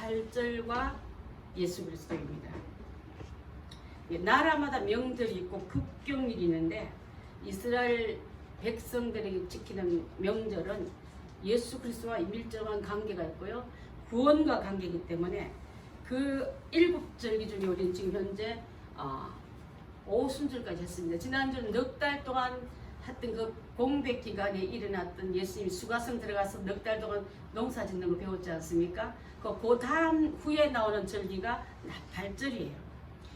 나팔절과 예수 그리스도입니다. 나라마다 명절이 있고 국경일이 있는데 이스라엘 백성들에게 지키는 명절은 예수 그리스도와 밀접한 관계가 있고요. 구원과 관계이기 때문에 그 7절기 중에 우리는 지금 현재 오순절까지 했습니다. 지난주는 넉 달 동안 했던 그 공백 기간에 일어났던 예수님이 수가성 들어가서 넉 달 동안 농사 짓는 거 배웠지 않습니까? 그 다음 후에 나오는 절기가 나팔절이에요.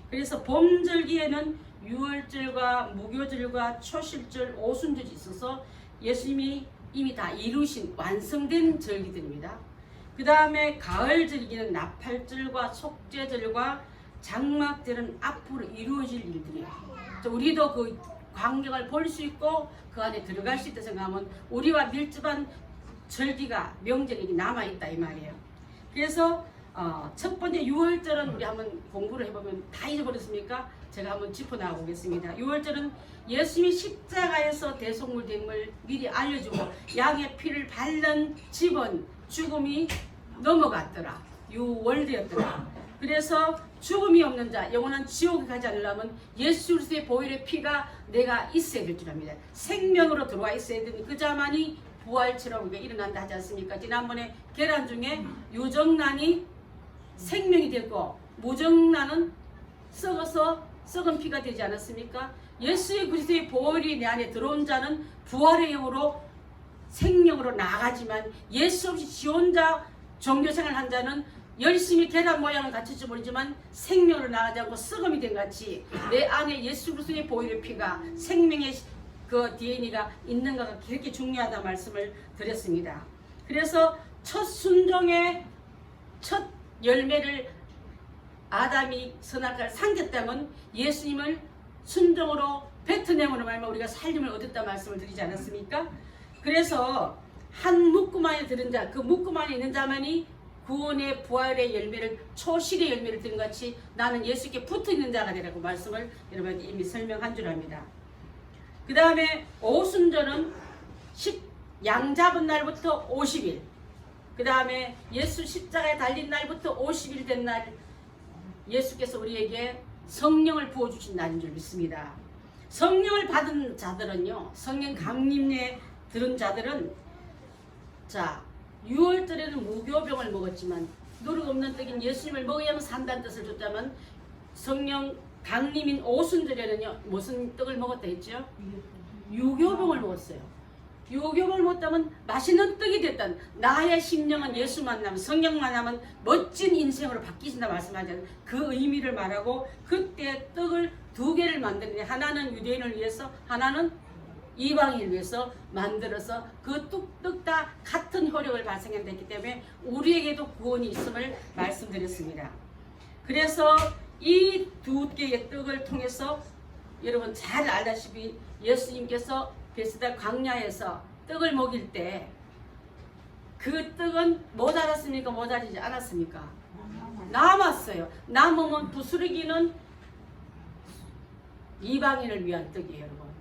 그래서 봄절기에는 유월절과 무교절과 초실절, 오순절이 있어서 예수님이 이미 다 이루신 완성된 절기들입니다. 그 다음에 가을절기는 나팔절과 속죄절과 장막절은 앞으로 이루어질 일들이에요. 우리도 그 광경을 볼 수 있고 그 안에 들어갈 수 있다 생각하면 우리와 밀접한 절기가 명절이 남아있다 이 말이에요. 그래서 첫 번째 6월절은 우리 한번 공부를 해보면 다 잊어버렸습니까? 제가 한번 짚어나가보겠습니다. 6월절은 예수님이 십자가에서 대속물됨을 미리 알려주고 양의 피를 바른 집은 죽음이 넘어갔더라. 6월되었더라. 그래서 죽음이 없는 자, 영원한 지옥에 가지 않으려면 예수 그리스도의 보혈의 피가 내가 있어야 될 줄 압니다. 생명으로 들어와 있어야 되는 그 자만이 부활처럼 우리가 일어난다 하지 않습니까? 지난번에 계란 중에 유정란이 생명이 되고 무정란은 썩어서 썩은 피가 되지 않았습니까? 예수 그리스도의 보혈이 내 안에 들어온 자는 부활의 영으로 생명으로 나아가지만 예수 없이 지 혼자 종교생활 한 자는 열심히 계란 모양을 갖출지 모르지만 생명으로 나가지 않고 썩음이 된 같이 내 안에 예수 그리스도의 보혈의 피가 생명의 그 DNA가 있는가가 그렇게 중요하다 말씀을 드렸습니다. 그래서 첫 순종의 첫 열매를 아담이 선악과를 삼켰다면 예수님을 순종으로 뱉어내므로 말면 우리가 살림을 얻었다 말씀을 드리지 않았습니까? 그래서 한 묶음 안에 들은 자, 그 묶음 안에 있는 자만이 구원의 부활의 열매를 초실의 열매를 드는 같이 나는 예수께 붙어있는 자가 되라고 말씀을 여러분께 이미 설명한 줄 압니다. 그 다음에 오순절은 양 잡은 날부터 50일, 그 다음에 예수 십자가에 달린 날부터 50일 된 날 예수께서 우리에게 성령을 부어주신 날인 줄 믿습니다. 성령을 받은 자들은요, 성령 강림에 들은 자들은 자 6월절에는 무교병을 먹었지만 노력 없는 떡인 예수님을 먹어야만 산다는 뜻을 줬다면 성령 강림인 오순절에는요 무슨 떡을 먹었다 했죠? 유교병을 먹었어요. 유교병을 먹었다면 맛있는 떡이 됐던 나의 심령은 예수 만나면 성령 만나면 멋진 인생으로 바뀌신다 말씀하잖아요. 그 의미를 말하고 그때 떡을 2개를 만드는데 하나는 유대인을 위해서 하나는 이방인을 위해서 만들어서 그 떡 다 같은 효력을 발생했기 때문에 우리에게도 구원이 있음을 말씀드렸습니다. 그래서 이 2개의 떡을 통해서 여러분 잘 알다시피 예수님께서 베스다 광야에서 떡을 먹일 때 그 떡은 모자랐습니까? 모자라지 않았습니까? 남았어요. 남으면 부스러기는 이방인을 위한 떡이에요, 여러분.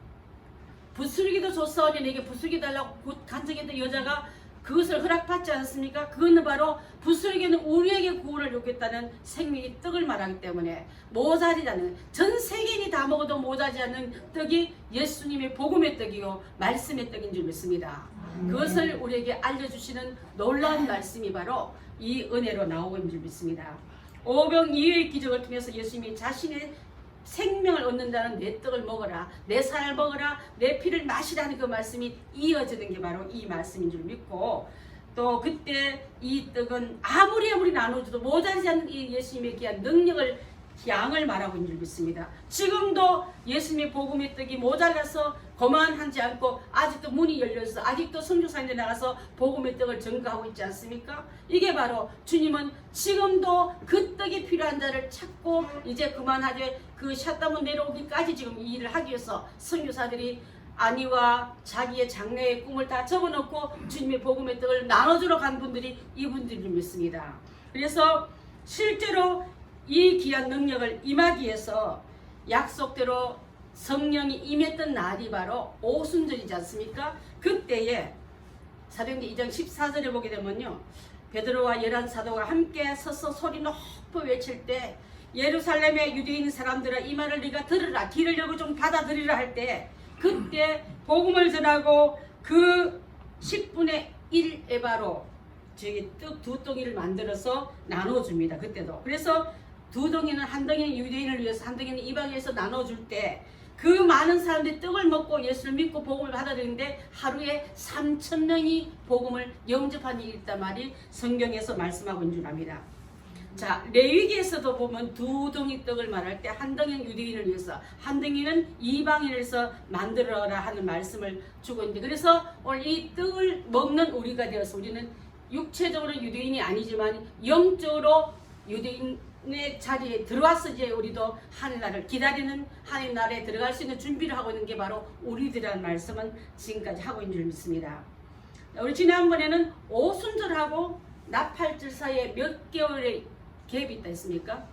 부스러기도 줬사오니 내게 부스러기 달라고 간청했던 여자가 그것을 허락받지 않습니까? 그거는 바로 부스러기는 우리에게 구원을 줬겠다는 생명의 떡을 말하기 때문에 모자리지 않는, 전 세계인이 다 먹어도 모자리지 않는 떡이 예수님의 복음의 떡이요 말씀의 떡인 줄 믿습니다. 그것을 우리에게 알려주시는 놀라운 말씀이 바로 이 은혜로 나오고 있는 줄 믿습니다. 오병이어의 기적을 통해서 예수님이 자신의 생명을 얻는다는 내 떡을 먹어라, 내 살을 먹어라, 내 피를 마시라는 그 말씀이 이어지는 게 바로 이 말씀인 줄 믿고, 또 그때 이 떡은 아무리 나눠줘도 모자라지 않는 이 예수님의 귀한 능력을, 양을 말하고 있는 줄 믿습니다. 지금도 예수님의 복음의 떡이 모자라서 거만하지 않고 아직도 문이 열려서 아직도 선교사님들 나가서 복음의 떡을 전가하고 있지 않습니까? 이게 바로 주님은 지금도 그 떡이 필요한 자를 찾고 이제 그만하되 그 샷다문 내려오기까지 지금 이 일을 하기 위해서 선교사들이 아니와 자기의 장래의 꿈을 다 접어놓고 주님의 복음의 떡을 나눠주러 간 분들이 이분들을 믿습니다. 그래서 실제로 이 귀한 능력을 임하기 위해서 약속대로 성령이 임했던 날이 바로 오순절이지 않습니까? 그때에 사도행전 2장 14절에 보게 되면요, 베드로와 11사도가 함께 서서 소리 높여 외칠 때 예루살렘의 유대인 사람들아 이 말을 네가 들으라 귀를 열고 좀 받아들이라 할 때 그때 복음을 전하고 그 10분의 1 에바로 저기 떡 2덩이를 만들어서 나눠줍니다. 그때도. 그래서 2덩이는 한 덩이는 유대인을 위해서 한 덩이는 이방을 위해서 나눠줄 때 그 많은 사람들이 떡을 먹고 예수를 믿고 복음을 받아들이는데 하루에 3,000명이 복음을 영접한 일이 있단 말이 성경에서 말씀하고 있는 줄 압니다. 자, 레위기에서도 보면 2덩이 떡을 말할 때 한 덩이는 유대인을 위해서 한 덩이는 이방인을 위해서 만들어라 하는 말씀을 주고 있는데 그래서 오늘 이 떡을 먹는 우리가 되어서 우리는 육체적으로 유대인이 아니지만 영적으로 유대인의 자리에 들어와서 이제 우리도 하늘나라를 기다리는 하늘나라에 들어갈 수 있는 준비를 하고 있는 게 바로 우리들이라는 말씀은 지금까지 하고 있는 줄 믿습니다. 우리 지난번에는 오순절하고 나팔절 사이에 몇 개월의 갭이 있다 했습니까?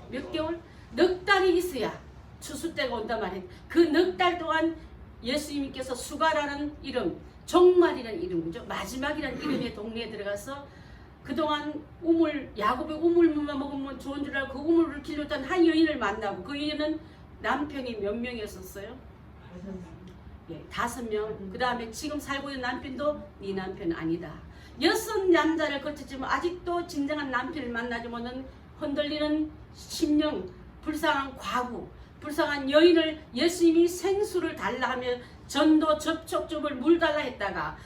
몇 개월? 넉 달이 있어야 추수 때가 온단 말이에요. 그 넉 달 동안 예수님께서 수가라는 이름, 종말이라는 이름이죠. 마지막이라는 이름의 동네에 들어가서 그동안 야곱의 우물물만 먹으면 좋은 줄 알고 그 우물을 길렀던 한 여인을 만나고 그 여인은 남편이 몇 명이었었어요? 5명. 그 다음에 지금 살고 있는 남편도 네 남편 아니다. 6 남자를 거쳤지만 아직도 진정한 남편을 만나지 못한 흔들리는 심령, 불쌍한 과부, 불쌍한 여인을 예수님이 생수를 달라 하며 전도 접촉점을 물 달라 했다가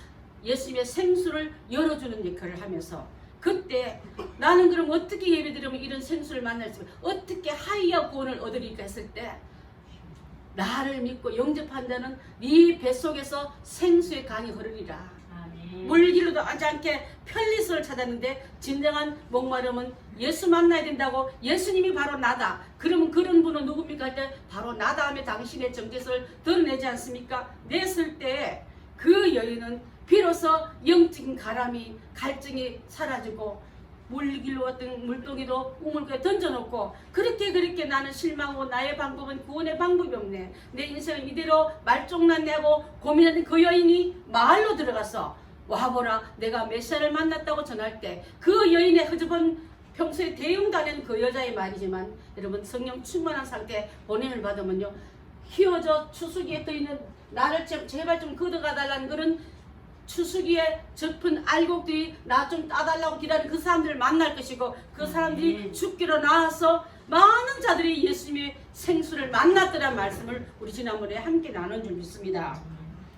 예수님의 생수를 열어주는 역할을 하면서 그때 나는 그럼 어떻게 예배드리면 이런 생수를 만날 수 어떻게 하이야 구원을 얻으리까 했을 때 나를 믿고 영접한다는 네 뱃속에서 생수의 강이 흐르리라. 물길로도 하지 않게 편리성을 찾았는데 진정한 목마름은 예수 만나야 된다고 예수님이 바로 나다. 그러면 그런 분은 누굽니까 할 때 바로 나다 하며 당신의 정체성을 드러내지 않습니까? 냈을 때 그 여인은 비로소 영적인 갈증이 사라지고 물길로 어떤 물동이도 우물가에 던져놓고 그렇게 나는 실망하고 나의 방법은 구원의 방법이 없네. 내 인생은 이대로 말종난내하고 고민하는 그 여인이 마을로 들어가서 와보라 내가 메시아를 만났다고 전할 때 그 여인의 허접은 평소에 대응도 안 하는 그 여자의 말이지만 여러분 성령 충만한 상태에 보냄을 받으면요 휘어져 추수기에 떠있는 나를 제발 좀 걷어가달라는 그런 추수기에 접은 알곡들이 나 좀 따달라고 기다리는 그 사람들을 만날 것이고 그 사람들이 죽기로 나와서 많은 자들이 예수님의 생수를 만났더란 말씀을 우리 지난번에 함께 나눈 줄 믿습니다.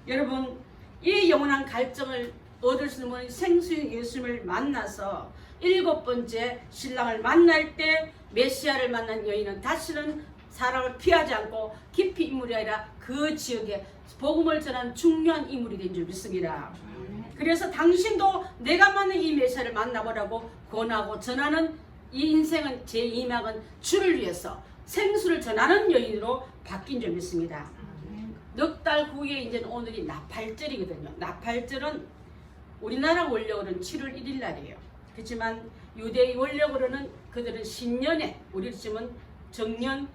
여러분 이 영원한 갈증을 얻을 수 있는 생수인 예수님을 만나서 7번째 신랑을 만날 때 메시아를 만난 여인은 다시는 사람을 피하지 않고 깊이 인물이 아니라 그 지역에 복음을 전하는 중요한 인물이 된 줄 믿습니다. 그래서 당신도 내가 만난 이 메시아를 만나보라고 권하고 전하는 이 인생은 제2막은 주를 위해서 생수를 전하는 여인으로 바뀐 줄 믿습니다. 넉 달 후에 이제 오늘이 나팔절이거든요. 나팔절은 우리나라 원력으로는 7월 1일 날이에요. 그렇지만 유대의 원력으로는 그들은 신년에 우리 지금은 정년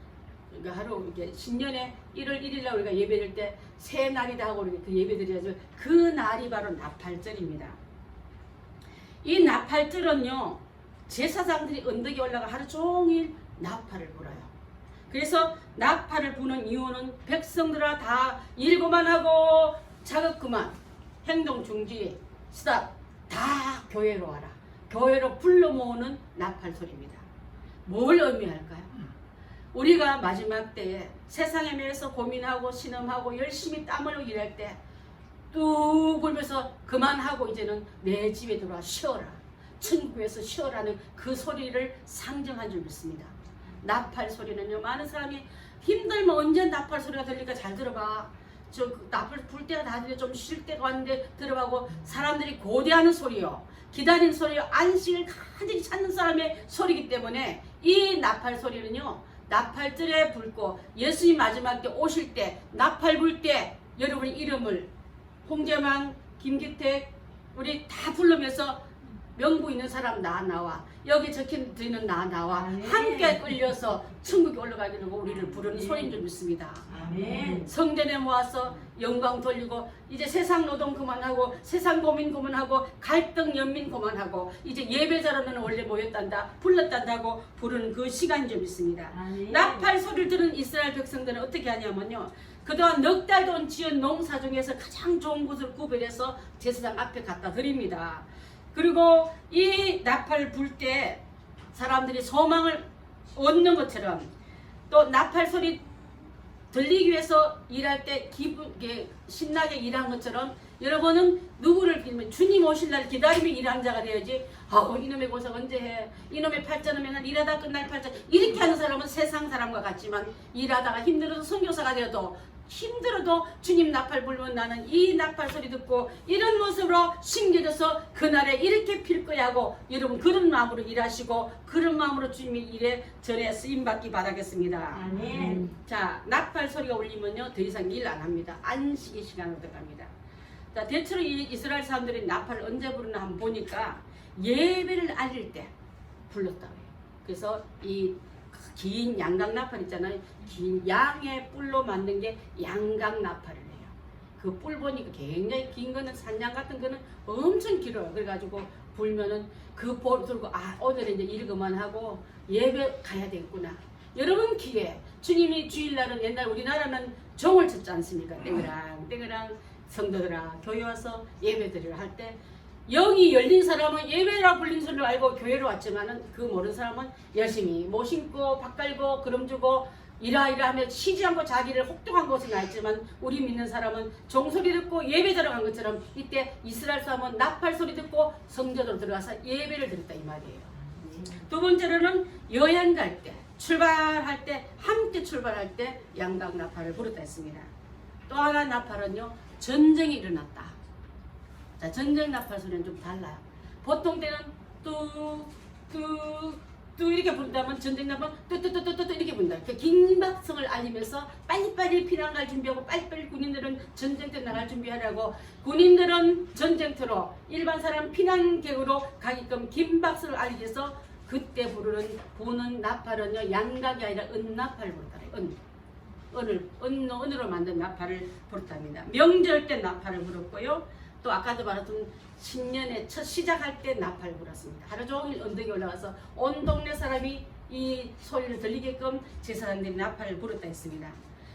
그러니까 하루 이게 신년에 1월 1일 날 우리가 예배드릴 때 새 날이다 하고 그 예배드려야죠. 그 날이 바로 나팔절입니다. 이 나팔절은요 제사장들이 언덕에 올라가 하루 종일 나팔을 불어요. 그래서 나팔을 부는 이유는 백성들아 다 일고만 하고 작업 그만 행동 중지 스탑 다 교회로 와라. 교회로 불러 모으는 나팔 소리입니다. 뭘 의미할까요? 우리가 마지막 때에 세상에 매여서 고민하고 신음하고 열심히 땀 흘리고 일할 때 뚝 울면서 그만하고 이제는 내 집에 들어와 쉬어라. 천국에서 쉬어라는 그 소리를 상정한 줄 믿습니다. 나팔 소리는요 많은 사람이 힘들면 언제 나팔 소리가 들릴까 잘 들어봐. 저 나팔 불 때가 다 들려 좀 쉴 때가 왔는데 들어가고 사람들이 고대하는 소리요 기다리는 소리요 안식을 간절히 찾는 사람의 소리이기 때문에 이 나팔 소리는요 나팔절에 불고 예수님 마지막 때 오실 때 나팔 불 때 여러분의 이름을 홍재만 김기택 우리 다 부르면서 명부 있는 사람 나 나와. 여기 적힌 드리는 나 나와. 아멘. 함께 끌려서 천국에 올라가기를 우리를 부르는 소리인 줄 믿습니다. 아멘. 성전에 모아서 영광 돌리고 이제 세상 노동 그만하고 세상 고민 그만하고 갈등 연민 그만하고 이제 예배자로는 원래 모였단다 불렀단다고 부르는 그 시간인 줄 믿습니다. 아멘. 나팔 소리를 들은 이스라엘 백성들은 어떻게 하냐면요, 그동안 넉 달 동안 지은 농사 중에서 가장 좋은 곳을 구별해서 제사장 앞에 갖다 드립니다. 그리고 이 나팔 불 때 사람들이 소망을 얻는 것처럼 또 나팔 소리 들리기 위해서 일할 때 기쁘게 신나게 일한 것처럼 여러분은 누구를 기다리면 주님 오실 날 기다리며 일하는 자가 되어야지. 이놈의 고생 언제 해? 이놈의 팔자는 맨날 일하다 끝날 팔자. 이렇게 하는 사람은 세상 사람과 같지만 일하다가 힘들어서 선교사가 되어도 힘들어도 주님 나팔 불면 나는 이 나팔 소리 듣고 이런 모습으로 심겨져서 그날에 이렇게 필 거야 하고 여러분 그런 마음으로 일하시고 그런 마음으로 주님의 일에 전에 쓰임받기 바라겠습니다. 아멘. 자, 나팔 소리가 울리면요 더 이상 일 안 합니다. 안식의 시간으로 들어갑니다. 자, 대체로 이 이스라엘 사람들이 나팔을 언제 부르나 한번 보니까 예배를 알릴 때 불렀다고 해요. 그래서 이 긴 양각 나팔 있잖아요. 긴 양의 뿔로 만든 게 양각 나팔을 해요. 그 뿔 보니까 굉장히 긴 거는 산양 같은 거는 엄청 길어요. 그래가지고 불면은 그 볼 들고 오늘은 이제 일 그만하고 예배 가야 되겠구나. 여러분 기회 주님이 주일날은 옛날 우리나라는 종을 쳤지 않습니까? 땡그랑 땡그랑 성도들아 교회 와서 예배 드리라 할 때 영이 열린 사람은 예배라 불린 소리를 알고 교회로 왔지만은 그 모르는 사람은 열심히 못 신고 밥 갈고 그럼 주고 이라 하며 쉬지 않고 자기를 혹독한 곳에 나 있지만 우리 믿는 사람은 종소리 듣고 예배 들어간 것처럼 이때 이스라엘 사람은 나팔 소리 듣고 성전으로 들어가서 예배를 드렸다 이 말이에요. 두 번째로는 여행 갈 때 출발할 때 함께 출발할 때 양각 나팔을 부르다 했습니다. 또 하나 나팔은요 전쟁이 일어났다. 자, 전쟁 나팔 소리는 좀 달라요. 보통 때는 뚜뚜뚜 이렇게 부른다면 전쟁 나팔 뚜뚜뚜뚜뚜 이렇게 부른다. 그 긴박성을 알리면서 빨리빨리 피난 갈 준비하고 빨리빨리 군인들은 전쟁터 나갈 준비하라고 군인들은 전쟁터로 일반 사람 피난객으로 가게끔 긴박성을 알리기 위해서 그때 부는 나팔은요 양각이 아니라 은나팔을 부르더래요. 은으로 만든 나팔을 부르답니다. 명절 때 나팔을 불었고요. 또 아까도 말했던 신년에 첫 시작할 때 나팔 불었습니다. 하루 종일 언덕에 올라가서 온 동네 사람이 이 소리를 들리게끔 제사장들이 나팔을 불었다 했습니다.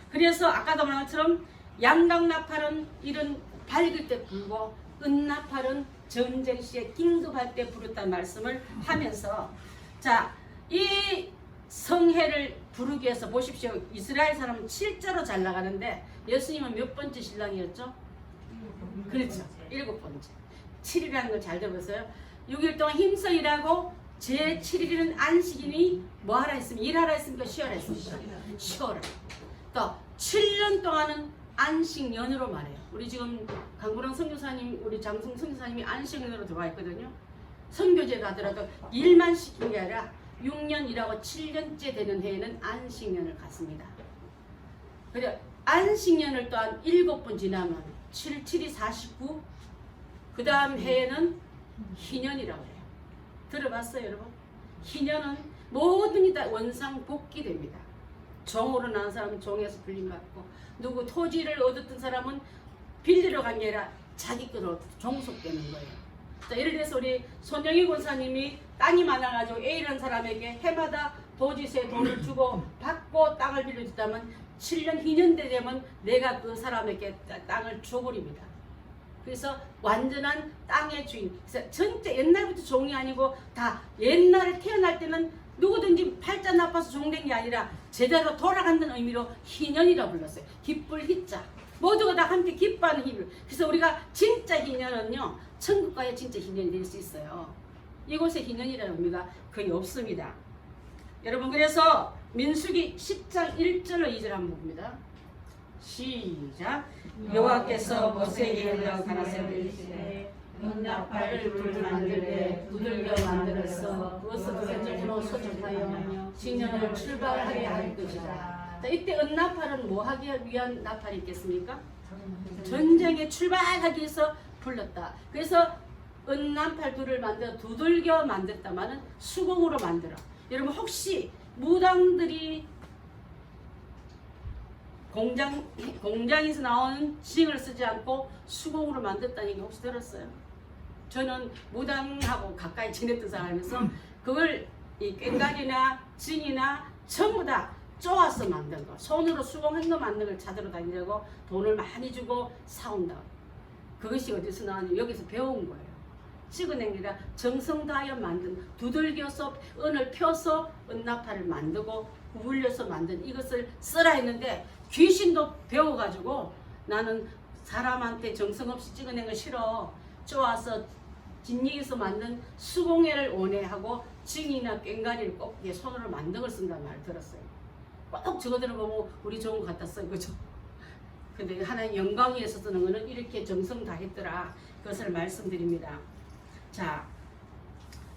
그래서 아까도 말한 것처럼 양각 나팔은 이런 밝을 때 불고 은나팔은 전쟁 시에 긴급할 때 부르다는 말씀을 하면서 자, 이 성회를 부르기 위해서 보십시오. 이스라엘 사람은 7자로 잘 나가는데 예수님은 몇 번째 신랑이었죠? 그렇죠. 7번째. 7이라는 걸 잘 들어보세요. 6일 동안 힘써 일하고 제 7일은 안식이니 뭐하라 했습니까? 일하라 했습니까? 쉬어라 했습니까? 쉬어라. 또 7년 동안은 안식년으로 말해요. 우리 지금 강구랑 선교사님, 우리 장승 선교사님이 안식년으로 들어와 있거든요. 선교제 가더라도 일만 시킨 게 아니라 6년 일하고 7년째 되는 해에는 안식년을 갖습니다. 그래 안식년을 또한 7번 지나면 7, 7이 49, 그 다음 해에는 희년이라고 해요. 들어봤어요 여러분? 희년은 모든 게 다 원상 복귀됩니다. 종으로 난 사람은 종에서 불림받고 누구 토지를 얻었던 사람은 빌리러 간 게 아니라 자기 거로 종속되는 거예요. 자, 예를 들어서 우리 손영희 권사님이 땅이 많아가지고 A라는 사람에게 해마다 도지세 돈을 주고 받고 땅을 빌려줬다면 7년, 2년 되면 내가 그 사람에게 땅을 줘버립니다. 그래서 완전한 땅의 주인. 그래서 전체 옛날부터 종이 아니고 다 옛날에 태어날 때는 누구든지 팔자 나빠서 종된 게 아니라 제대로 돌아간다는 의미로 희년이라고 불렀어요. 기쁠 희자. 모두가 다 함께 기뻐하는 희를. 그래서 우리가 진짜 희년은요. 천국과의 진짜 희년이 될 수 있어요. 이곳에 희년이라는 의미가 거의 없습니다. 여러분 그래서 민수기 10장 1절로 2절 한번 봅니다. 시작. 여호와께서 모세에게 일러 가라사대 은나팔을 불 만들되 두들겨 만들어서 그것을 세적으로 소집하여 신년을 출발하게 할 것이다. 자, 이때 은나팔은 뭐 하기 위한 나팔이 있겠습니까? 전쟁에 출발하기 위해서 불렀다. 그래서 은난팔 둘을 만들어 두들겨 만들었다마는 수공으로 만들어. 여러분 혹시 무당들이 공장에서 나오는 징을 쓰지 않고 수공으로 만들었다는 얘기 혹시 들었어요? 저는 무당하고 가까이 지냈던 사람이면서 그걸 이 꽹과리나 징이나 전부 다 쪼아서 만든 거, 손으로 수공한 거 만든 걸 찾으러 다니려고 돈을 많이 주고 사온다. 그것이 어디서 나왔냐? 여기서 배운 거예요. 찍어낸 게 아니라 정성 다하여 만든, 두들겨서 은을 펴서 은나팔을 만들고 구불려서 만든 이것을 쓰라 했는데 귀신도 배워가지고 나는 사람한테 정성 없이 찍어낸 거 싫어, 쪼아서 진리에서 만든 수공예를 원해하고 징이나 꽹과리를 꼭 손으로 만든 걸 쓴다는 말을 들었어요. 꼭 저거 들어보면 우리 좋은 것 같았어요. 그죠? 근데 하나님 영광 위에서 쓰는 거는 이렇게 정성 다했더라. 그것을 말씀드립니다. 자,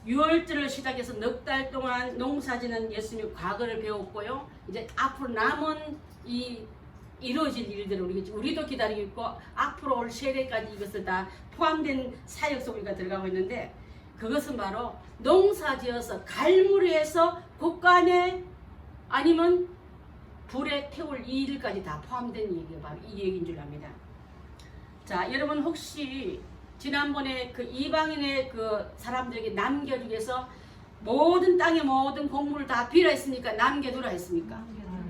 6월절을 시작해서 넉 달 동안 농사지는 예수님의 과거를 배웠고요. 이제 앞으로 남은 이루어질 일들을 우리도 기다리고 있고 앞으로 올 세대까지 이것을 다 포함된 사역 속에 우리가 들어가고 있는데, 그것은 바로 농사지어서 갈무리해서 곳간에 아니면 불에 태울 이 일까지 다 포함된 얘기가 바로 이 얘기인 줄 압니다. 자, 여러분 혹시 지난번에 그 이방인의 그 사람들에게 남겨주기 위해서 모든 땅의 모든 곡물을 다 비라 했으니까 남겨두라 했습니까?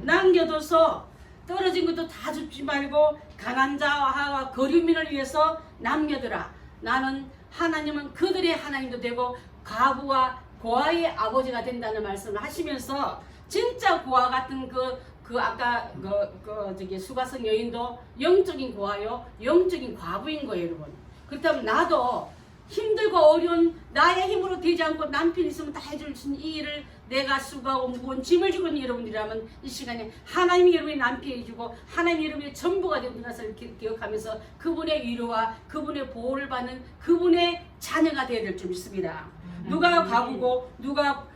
남겨둬서 떨어진 것도 다 줍지 말고 가난 자와 거류민을 위해서 남겨두라. 나는 하나님은 그들의 하나님도 되고 과부와 고아의 아버지가 된다는 말씀을 하시면서, 진짜 고아 같은 아까 저기 수가성 여인도 영적인 고아요, 영적인 과부인 거예요, 여러분. 그렇다면 나도 힘들고 어려운 나의 힘으로 되지 않고 남편이 있으면 다 해줄 수 있는 이 일을 내가 수고하고 무거운 짐을 지고 있는 여러분들이라면 이 시간에 하나님이 여러분의 남편이 주고 하나님이 여러분의 전부가 되는 것을 기억하면서 그분의 위로와 그분의 보호를 받는 그분의 자녀가 되어야 될 줄 믿습니다. 누가 과부고 누가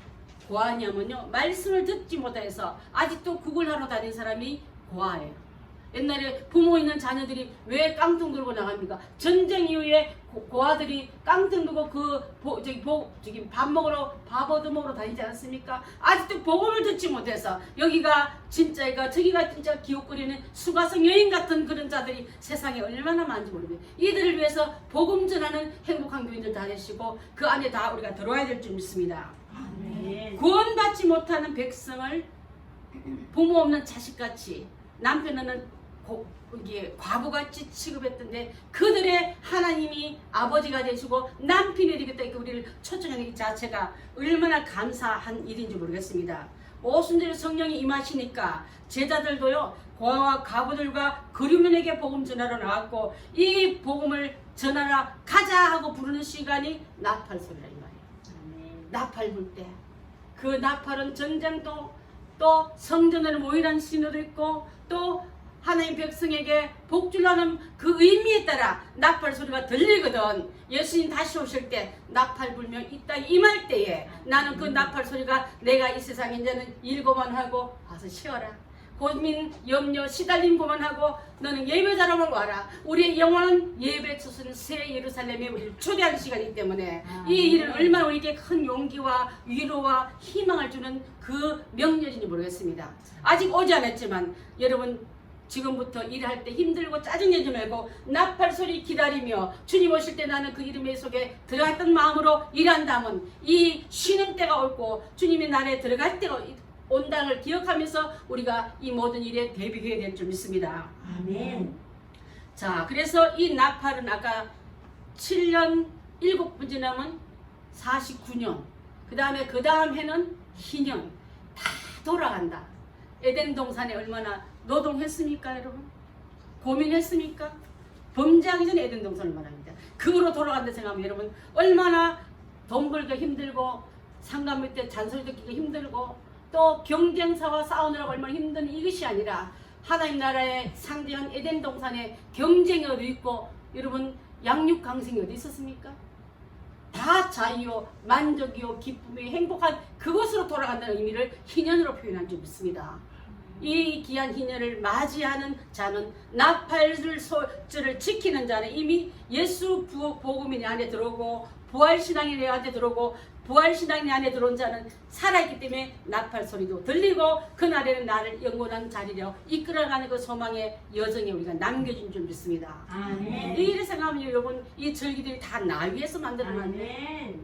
고아냐면요, 말씀을 듣지 못해서 아직도 구걸하러 다니는 사람이 고아예요. 옛날에 부모 있는 자녀들이 왜 깡통 들고 나갑니까? 전쟁 이후에 고아들이 깡통 들고 밥 먹으러 밥 얻어먹으러 다니지 않습니까? 아직도 복음을 듣지 못해서 여기가 진짜이가 저기가 진짜 기웃거리는 수가성 여인 같은 그런 자들이 세상에 얼마나 많은지 모르겠어요. 이들을 위해서 복음 전하는 행복한 교인들 다 되시고 그 안에 다 우리가 들어와야 될 줄 믿습니다. 구원받지 못하는 백성을 부모 없는 자식같이, 남편은 과부같이 취급했던데 그들의 하나님이 아버지가 되시고 남편이 되겠다, 이렇게 우리를 초청하는 이 자체가 얼마나 감사한 일인지 모르겠습니다. 오순절 성령이 임하시니까 제자들도요, 고아와 과부들과 거류민에게 복음 전하러 나왔고, 이 복음을 전하러 가자 하고 부르는 시간이 나팔 소리라 이 말이에요. 나팔 불 때 그 나팔은 전쟁도, 또 성전을 모이라는 신호도 있고, 또 하나님 백성에게 복주라는 그 의미에 따라 나팔 소리가 들리거든. 예수님 다시 오실 때 나팔 불며 이 땅에 임할 때에 나는 그 나팔 소리가 내가 이 세상에 이제는 일고만 하고 와서 쉬어라, 고민 염려 시달림 고만하고 너는 예배자로만 와라. 우리의 영원한 예배 처소는 새 예루살렘에 우리를 초대하는 시간이기 때문에 이 일은 얼마나 우리에게 큰 용기와 위로와 희망을 주는 그 명령인지 모르겠습니다. 아직 오지 않았지만 여러분, 지금부터 일할 때 힘들고 짜증내지 말고 나팔 소리 기다리며 주님 오실 때 나는 그 이름의 속에 들어갔던 마음으로 일한다면 이 쉬는 때가 옳고 주님의 날에 들어갈 때가 온다는 걸 기억하면서 우리가 이 모든 일에 대비해야 될 줄 믿습니다. 아멘. 자, 그래서 이 나팔은 아까 7년 7번 지나면 49년, 그 다음 해는 희년, 다 돌아간다. 에덴 동산에 얼마나 노동했습니까, 여러분? 고민했습니까? 범죄하기 전에 에덴 동산을 말합니다. 그거로 돌아간다 생각하면 여러분, 얼마나 돈 벌기 힘들고 상관 밑에 잔소리 듣기가 힘들고 또 경쟁사와 싸우느라고 얼마나 힘든 이것이 아니라 하나님 나라의 상대한 에덴 동산에 경쟁이 어디 있고, 여러분 양육 강생이 어디 있었습니까? 다 자유요, 만족이요, 기쁨이 행복한 그것으로 돌아간다는 의미를 희년으로 표현한 줄 믿습니다. 이 귀한 희년을 맞이하는 자는 나팔을 지키는 자는 이미 예수 복음이 내 안에 들어오고 부활신앙이 내 안에 들어오고 부활신앙이 내 안에 들어온 자는 살아있기 때문에 나팔 소리도 들리고 그날에는 나를 영원한 자리로 이끌어가는 그 소망의 여정에 우리가 남겨진 줄 믿습니다. 아멘. 이렇게 생각하면 여러분 이 절기들이 다 나 위해서 만들어놨네.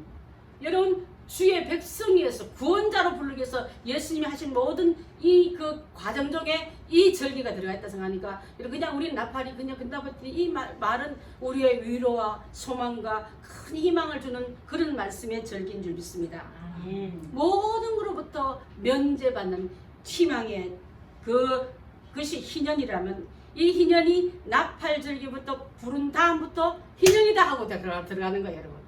여러분 주의 백성이어서 구원자로 부르기 위해서 예수님이 하신 모든 이 그 과정 중에 이 절기가 들어가 있다 생각하니까 그냥 우리 나팔이 그냥 끝나버리니 이 말은 우리의 위로와 소망과 큰 희망을 주는 그런 말씀의 절기인 줄 믿습니다. 아멘. 모든 것으로부터 면제받는 희망의 그것이 희년이라면 이 희년이 나팔 절기부터 부른 다음부터 희년이다 하고 들어가는 거예요, 여러분.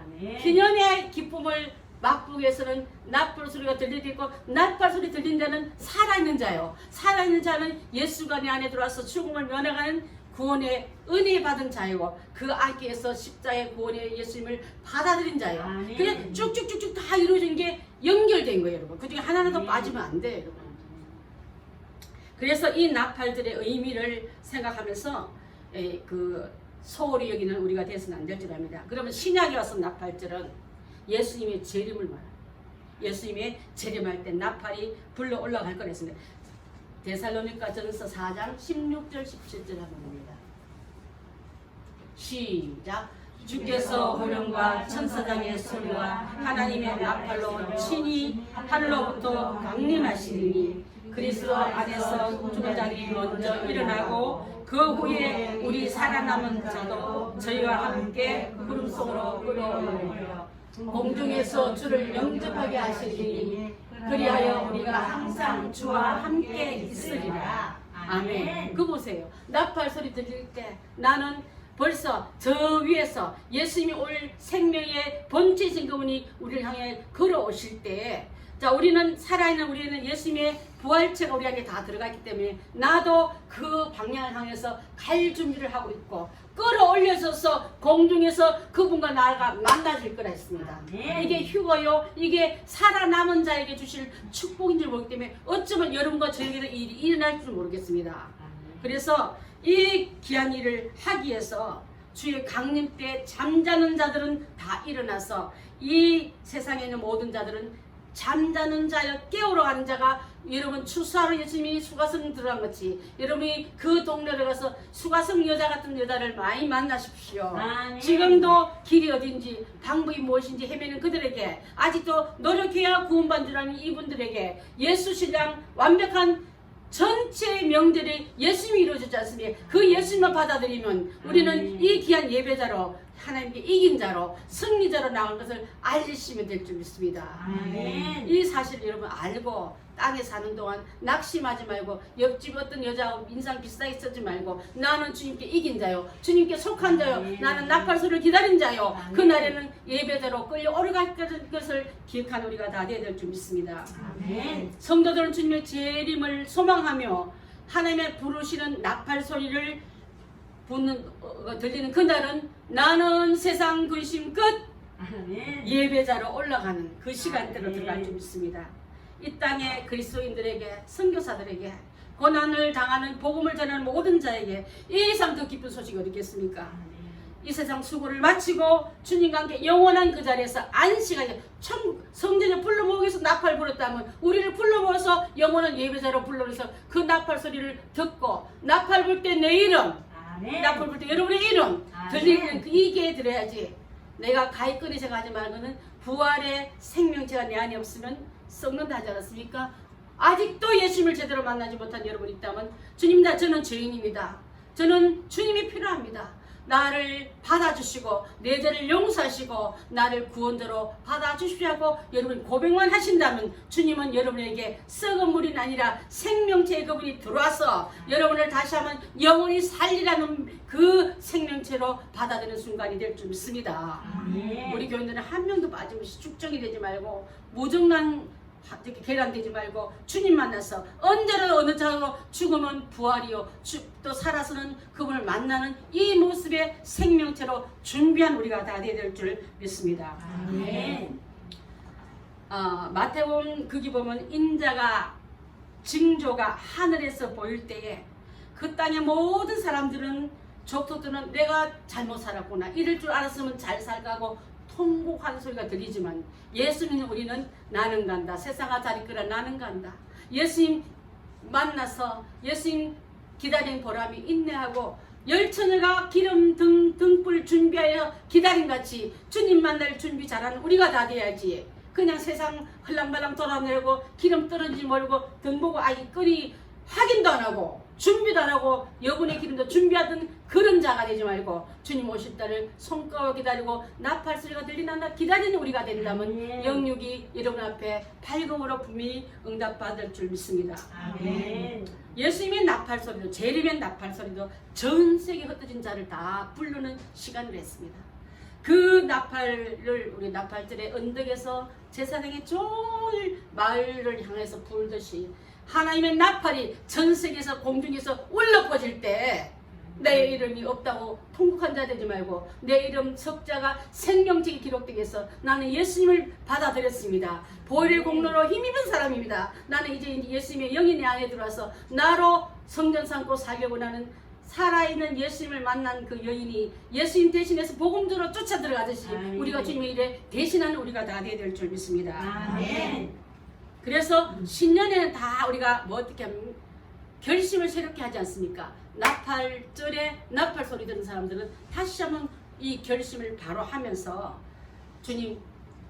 아멘. 희년의 기쁨을 맛보기 위해서는 나팔 소리가 들리게 있고 나팔 소리 들린 자는 살아있는 자요. 살아있는 자는 예수가 내 안에 들어와서 죽음을 면하는 구원의 은혜 받은 자요. 그 아기에서 십자의 구원의 예수님을 받아들인 자요. 아멘. 그냥 쭉쭉쭉쭉 다 이루어진 게 연결된 거예요, 여러분. 그 중에 하나라도 빠지면 안 돼요, 여러분. 그래서 이 나팔들의 의미를 생각하면서 그 소홀히 여기는 우리가 돼서는 안 될 줄 압니다. 그러면 신약에 와서 나팔들은 예수님의 재림을 말합니다. 예수님의 재림할 때 나팔이 불러 올라갈 거라 했습니다. 데살로니가전서 4장 16절 17절 한번 봅니다. 시작. 주께서 호령과 천사장의 소리와 하나님의 나팔로 친히 하늘로부터 강림하시니 그리스도 안에서 죽은 자들이 먼저 일어나고 그 후에 우리 살아남은 자도 저희와 함께 구름 속으로 끌어올려 공중에서 주를 영접하게 하시리니 그리하여 우리가 항상 주와 함께 있으리라. 아멘. 그 보세요. 나팔 소리 들릴 때 나는 벌써 저 위에서 예수님이 올 생명의 본체이신 그분이 우리를 향해 걸어오실 때 자, 우리는 살아있는 우리는 예수님의 부활체가 우리 안에 다 들어가 있기 때문에 나도 그 방향을 향해서 갈 준비를 하고 있고 끌어올려져서 공중에서 그분과 나가 만나질 거라 했습니다. 이게 휴거요. 이게 살아남은 자에게 주실 축복인 줄 모르기 때문에 어쩌면 여러분과 저에게도 일이 일어날 줄 모르겠습니다. 그래서 이 귀한 일을 하기 위해서 주의 강림 때 잠자는 자들은 다 일어나서 이 세상에 있는 모든 자들은 잠자는 자여 깨우러 가는 자가 여러분 추수하러 예수님이 수가성 들어간 것이 여러분이 그 동네를 가서 수가성 여자 같은 여자를 많이 만나십시오. 지금도 길이 어딘지 방법이 무엇인지 헤매는 그들에게 아직도 노력해야 구원받는 줄 아는 이분들에게 예수 신랑 완벽한 전체 명들이 예수님이 이루어지지 않습니까? 그 예수님만 받아들이면 우리는 이 귀한 예배자로 하나님께 이긴 자로 승리자로 나온 것을 알리시면 될 줄 믿습니다. 아멘. 이 사실을 여러분 알고 땅에 사는 동안 낙심하지 말고 옆집 어떤 여자하고 인상 비슷하게 쓰지 말고 나는 주님께 이긴 자요. 주님께 속한 자요. 나는 나팔 소리를 기다린 자요. 그날에는 예배대로 끌려 오르갈 것을 기억하는 우리가 다 되어야 될 줄 믿습니다. 아멘. 성도들은 주님의 재림을 소망하며 하나님의 부르시는 나팔 소리를 들리는 그날은 나는 세상 근심 끝 아멘. 예배자로 올라가는 그 시간대로 들어갈 줄 믿습니다. 이 땅의 그리스도인들에게 선교사들에게 고난을 당하는 복음을 전하는 모든 자에게 이 이상 더 기쁜 소식이 어디 있겠습니까? 이 세상 수고를 마치고 주님과 함께 영원한 그 자리에서 안식하게 성전에 불러 모으기 위해서 나팔 불었다면 우리를 불러 모아서 영원한 예배자로 불러서 그 나팔 소리를 듣고 나팔 불 때 내 이름 나팔 불 때 여러분의 이름 들리는 그 이게 들어야지. 내가 가입권이 생각하지 말고는 부활의 생명체가 내 안에 없으면 썩는다 하지 않았습니까? 아직도 예수님을 제대로 만나지 못한 여러분이 있다면 주님, 저는 죄인입니다. 저는 주님이 필요합니다. 나를 받아주시고 내 죄를 용서하시고 나를 구원자로 받아주시고 하고 여러분 고백만 하신다면 주님은 여러분에게 썩은 물이 아니라 생명체의 그분이 들어와서 여러분을 다시 한번 영원히 살리라는 그 생명체로 받아들이는 순간이 될 줄 믿습니다. 우리 교인들은 한 명도 빠짐없이 축정이 되지 말고 무정란 계란되지 말고 주님 만나서 언제나 어느 자로 죽으면 부활이요 또 살아서는 그분을 만나는 이 모습의 생명체로 준비한 우리가 다 되어야 될 줄 믿습니다. 아멘. 마태복음 거기 보면 인자가 징조가 하늘에서 보일 때에 그 땅의 모든 사람들은 족속들은 내가 잘못 살았구나 이럴 줄 알았으면 잘 살가고 통곡하는 소리가 들리지만 예수 믿는 우리는 나는 간다. 세상아 잘 이끌어 나는 간다. 예수님 만나서 예수님 기다린 보람이 인내하고 열처녀가 기름 등불 준비하여 기다림같이 주님 만날 준비 잘하는 우리가 다 돼야지. 그냥 세상 흘랑말랑 돌아내고 기름 떨어지지 말고 등 보고 아이 끓이 확인도 안 하고 준비도 안 하고 여분의 기름도 준비하던 그런 자가 되지 말고 주님 오실 때를 손꼽아 기다리고 나팔 소리가 들리나 기다리는 우리가 된다면 영육이 여러분 앞에 밝음으로 분명히 응답받을 줄 믿습니다. 아멘. 예수님의 나팔 소리도 재림의 나팔 소리도 전 세계 흩어진 자를 다 부르는 시간을 했습니다. 그 나팔을 우리 나팔들의 언덕에서 제사장의 종일 마을을 향해서 불듯이 하나님의 나팔이 전 세계에서 공중에서 울려 퍼질 때 내 이름이 없다고 통곡한 자 되지 말고 내 이름 석자가 생명책에 기록되게 해서 나는 예수님을 받아들였습니다. 보혈의 공로로 힘입은 사람입니다. 나는 이제 예수님의 영이 내 안에 들어와서 나로 성전 삼고 살려고 나는 살아있는 예수님을 만난 그 여인이 예수님 대신해서 복음으로 쫓아 들어가듯이 아멘. 우리가 주님의 일에 대신하는 우리가 다 되어야 될 줄 믿습니다. 아멘. 그래서 신년에는 다 우리가 뭐 어떻게 하면 결심을 새롭게 하지 않습니까? 나팔절에 나팔 소리 듣는 사람들은 다시 한번 이 결심을 바로 하면서 주님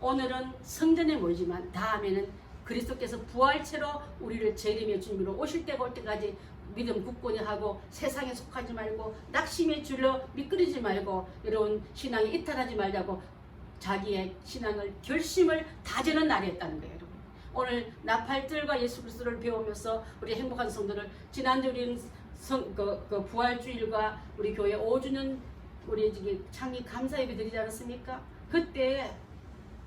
오늘은 성전에 모이지만 다음에는 그리스도께서 부활체로 우리를 재림의 준비로 오실 때가 올 때까지 믿음 굳건히 하고 세상에 속하지 말고 낙심에 줄여 미끄러지지 말고 여러분 신앙에 이탈하지 말자고 자기의 신앙을 결심을 다지는 날이었다는 거예요. 여러분. 오늘 나팔들과 예수 그리스도를 배우면서 우리 행복한 성도들 지난주 우리는 그 부활주일과 우리 교회 5주년 우리 창립 감사 예배 드리지 않았습니까? 그때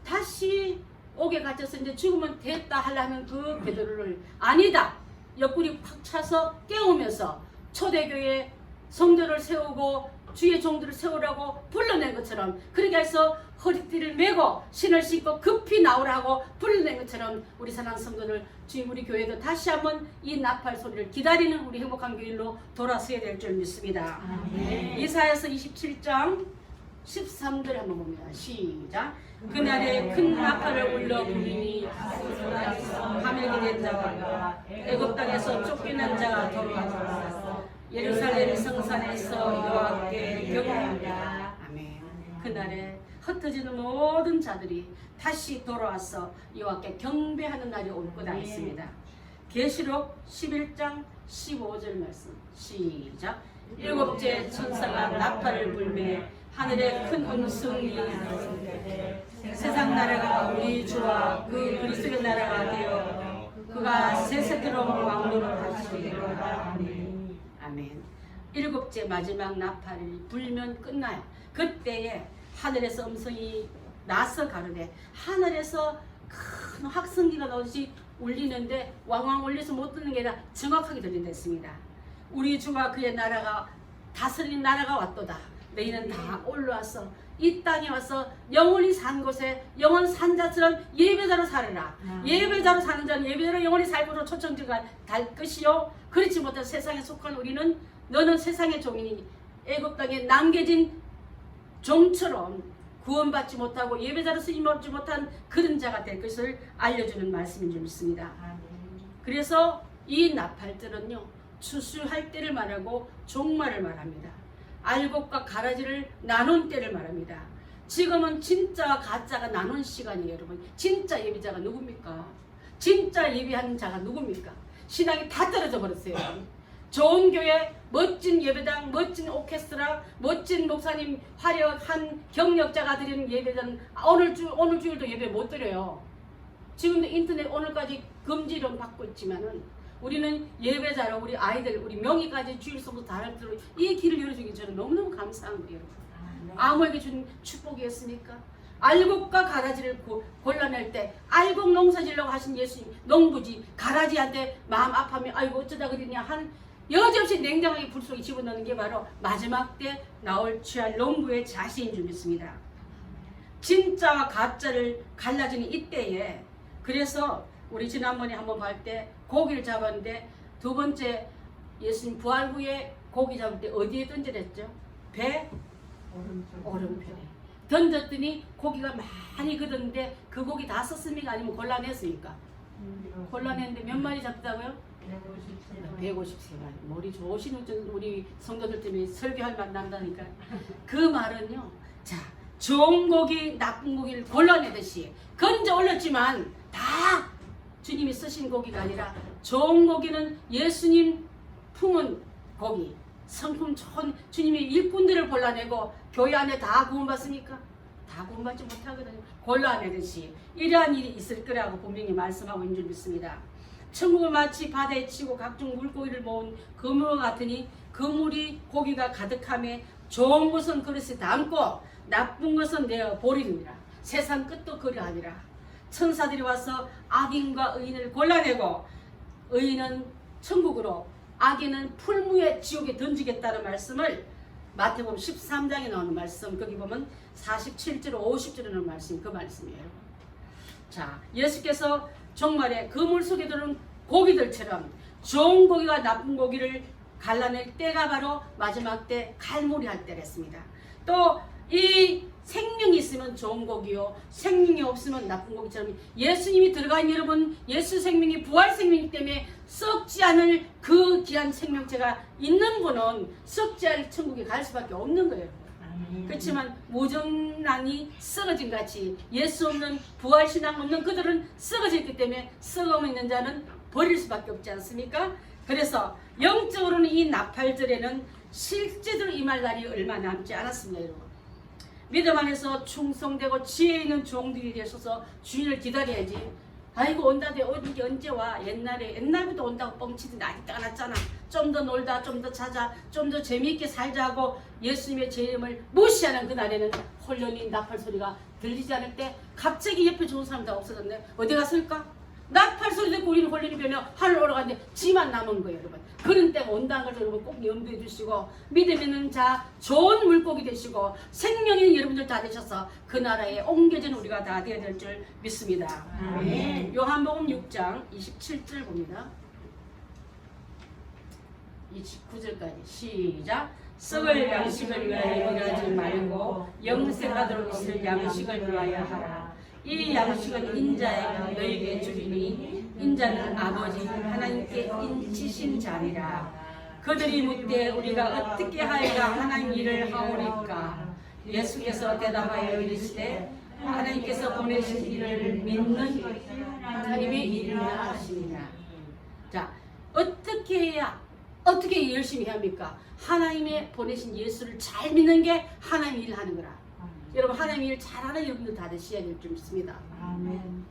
다시 옥에 갇혀서 이제 죽으면 됐다 하려면 그 베드로를 아니다 옆구리 팍 차서 깨우면서 초대교회 성도를 세우고 주의 종들을 세우라고 불러낸 것처럼 그렇게 해서 허리띠를 메고 신을 신고 급히 나오라고 불러낸 것처럼 우리 사랑하는 성도들 주님 우리 교회도 다시 한번 이 나팔 소리를 기다리는 우리 행복한 교회로 돌아서야 될 줄 믿습니다. 아멘. 이사야서 27장 13절 한번 봅니다. 시작. 그날에 큰 나팔을 울려 부리니 감염이 된 자가 애굽 땅에서 쫓겨난 자가 돌아와서 예루살렘 성산에서 여호와께 경배하리라. 아멘. 그날에 흩어지는 모든 자들이 다시 돌아와서 여호와께 경배하는 날이 올 거다 했습니다. 계시록 11장 15절 말씀 시작. 일곱째 천사가 나팔을 불매 하늘에 큰 음성이 나오는데 세상 나라가 우리 주와 그 그리스도의 나라가 되어 그가 세세토록 왕노로 하시리로다. 아멘. 일곱째 마지막 나팔이 불면 끝나요. 그때에 하늘에서 음성이 나서 가르되 하늘에서 큰 확성기가 나오듯이 울리는데 왕왕 울려서 못 듣는 게 아니라 정확하게 들린다 했습니다. 우리 주와 그의 나라가 다스리는 나라가 왔도다. 너희는 다 올라와서 이 땅에 와서 영원히 산 곳에 영원 산 자처럼 예배자로 살아라. 예배자로 사는 자는 예배자로 영원히 살고로 초청지가 달 것이요. 그렇지 못한 세상에 속한 우리는 너는 세상의 종이니 애굽 땅에 남겨진 종처럼 구원받지 못하고 예배자로 쓰임받지 못한 그런 자가 될 것을 알려주는 말씀인 줄 믿습니다. 그래서 이 나팔들은요 추수할 때를 말하고 종말을 말합니다. 알곡과 가라지를 나눈 때를 말합니다. 지금은 진짜와 가짜가 나눈 시간이에요. 여러분 진짜 예배자가 누굽니까? 진짜 예배하는 자가 누굽니까? 신앙이 다 떨어져 버렸어요. 좋은 교회, 멋진 예배당, 멋진 오케스트라, 멋진 목사님, 화려한 경력자가 드리는 예배당 오늘 주일도 예배 못 드려요. 지금도 인터넷 오늘까지 금지를 받고 있지만은 우리는 예배자로 우리 아이들, 우리 명의까지 주일 성도 다할수록 이 길을 열어주기 저는 너무너무 감사한 거예요. 아무에게 준 축복이었습니까? 알곡과 가라지를 골라낼 때 알곡 농사 지려고 하신 예수님 농부지 가라지한테 마음 아파하면 아이고 어쩌다 그러냐 한 여지없이 냉정하게 불 속에 집어넣는 게 바로 마지막 때 나올 취할 농부의 자세인 줄 믿습니다. 진짜와 가짜를 갈라지는 이때에 그래서 우리 지난번에 한번 갈 때 고기를 잡았는데 두 번째 예수님 부활 후에 고기 잡을 때 어디에 던져냈죠? 배? 오른편에 던졌더니 고기가 많이 그었는데 그 고기 다 썼습니까? 아니면 골라냈습니까? 골라냈는데 몇 마리 잡다고요? 153마리. 머리 좋으신 우리 성도들 때문에 설교할 맛 난다니까. 그 말은요, 자, 좋은 고기 나쁜 고기를 골라내듯이 건져 올렸지만 다 주님이 쓰신 고기가 아니라 좋은 고기는 예수님 품은 고기, 성품 좋은 주님의 일꾼들을 골라내고 교회 안에 다 구원받습니까? 다 구원받지 못하거든요. 골라내듯이 이러한 일이 있을 거라고 분명히 말씀하고 있는 줄 믿습니다. 천국은 마치 바다에 치고 각종 물고기를 모은 그물과 같으니 그물이 고기가 가득함에 좋은 것은 그릇에 담고 나쁜 것은 내어 버리느니라. 세상 끝도 그리하니라. 천사들이 와서 악인과 의인을 골라내고 의인은 천국으로 악인은 풀무의 지옥에 던지겠다는 말씀을 마태복음 13장에 나오는 말씀, 거기 보면 47절 50절에 나오는 말씀, 그 말씀이에요. 자, 예수께서 정말에 그물 속에 들은 고기들처럼 좋은 고기와 나쁜 고기를 갈라낼 때가 바로 마지막 때 갈무리 할 때랬습니다. 또 이 생명이 있으면 좋은 고기요, 생명이 없으면 나쁜 고기처럼 예수님이 들어간 여러분, 예수 생명이 부활 생명이기 때문에 썩지 않을 그 귀한 생명체가 있는 분은 썩지 않을 천국에 갈 수밖에 없는 거예요. 그렇지만 무정란이 썩어진 같이 예수 없는 부활신앙 없는 그들은 썩어졌기 때문에 썩어 있는 자는 버릴 수밖에 없지 않습니까? 그래서 영적으로는 이 나팔절에는 실제로 임할 날이 얼마 남지 않았습니다. 여러분, 믿음 안에서 충성되고 지혜 있는 종들이 되셔서 주인을 기다려야지. 아이고 온다대 언제 와. 옛날부터 온다고 뻥치지 아직도 안 왔잖아. 좀 더 놀다, 좀 더 자자, 좀 더 재미있게 살자고 예수님의 제 이름을 무시하는 그날에는 홀연히 나팔 소리가 들리지 않을 때 갑자기 옆에 좋은 사람 다 없어졌네. 어디 갔을까? 나팔 소리 듣고 우리는 홀연히 변해 하늘 올라가는데 지만 남은 거예요. 여러분, 그런 때가 온다는 걸 여러분 꼭 염두해 주시고 믿음 있는 자, 좋은 물고기 되시고 생명 있는 여러분들 다 되셔서 그 나라에 옮겨진 우리가 다 되어야 될 줄 믿습니다. 아멘. 요한복음 6장 27절 봅니다. 29절까지 시작. 썩을 양식을 위하여 일하지 말고 영생하도록 있을 양식을 위하여 하라. 이 양식은 인자가 너에게 주리니 인자는 아버지 하나님께 인치신 자니라. 그들이 묻되 우리가 어떻게 하여야 하나님 일을 하오리까? 예수께서 대답하여 이르시되 하나님께서 보내신 일을 믿는 하나님의 일이라 하시니라. 자, 어떻게 열심히 해야 합니까? 하나님의 보내신 예수를 잘 믿는 게 하나님 일을 하는 거라. 여러분, 하나님 일 잘하는 여러분들 다 되셔야 될 줄 믿습니다. 아멘.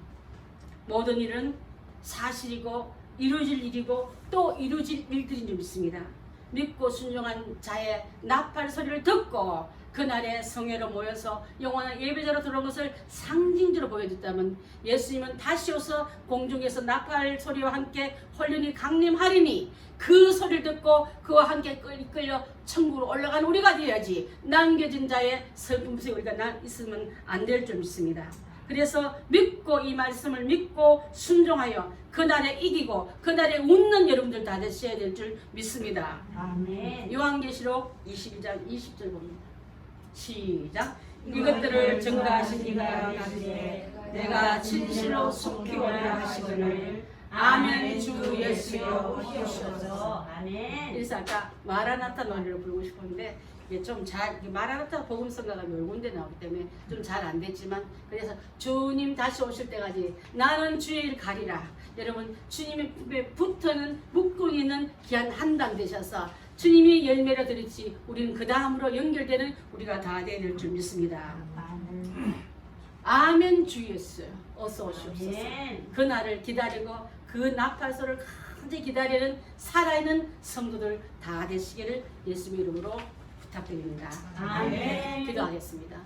모든 일은 사실이고 이루어질 일이고 또 이루어질 일들인 줄 믿습니다. 믿고 순종한 자의 나팔 소리를 듣고 그날에 성회로 모여서 영원한 예배자로 들어온 것을 상징적으로 보여줬다면 예수님은 다시 오서 공중에서 나팔 소리와 함께 홀연히 강림하리니 그 소리를 듣고 그와 함께 끌려 천국으로 올라간 우리가 되어야지 남겨진 자의 슬픔 속에 우리가 있으면 안 될 줄 믿습니다. 그래서 믿고 이 말씀을 믿고 순종하여 그날에 이기고 그날에 웃는 여러분들 다 되셔야 될 줄 믿습니다. 아멘. 요한계시록 22장 20절 봅니다. 시작. 이것들을 증거하신 이가 가시되 내가 진실로 속히 오라 하시거늘 아멘. 주 예수여 오시옵소서. 아멘. 그래서 아까 마라나타 노래를 부르고 싶었는데 이게 좀 잘 마라나타 복음성가가 몇 군데 나오기 때문에 좀 잘 안 됐지만, 그래서 주님 다시 오실 때까지 나는 주의 일 가리라. 여러분, 주님의 품에 붙어는 묶고 있는 귀한 한당 되셔서 주님이 열매를 드리지 우리는 그 다음으로 연결되는 우리가 다 되어야 될 줄 믿습니다. 아멘. 주 예수 어서 오시옵소서. 아멘. 그날을 기다리고 그 나팔소를 간절히 기다리는 살아있는 성도들 다 되시기를 예수님의 이름으로 부탁드립니다. 아멘. 기도하겠습니다.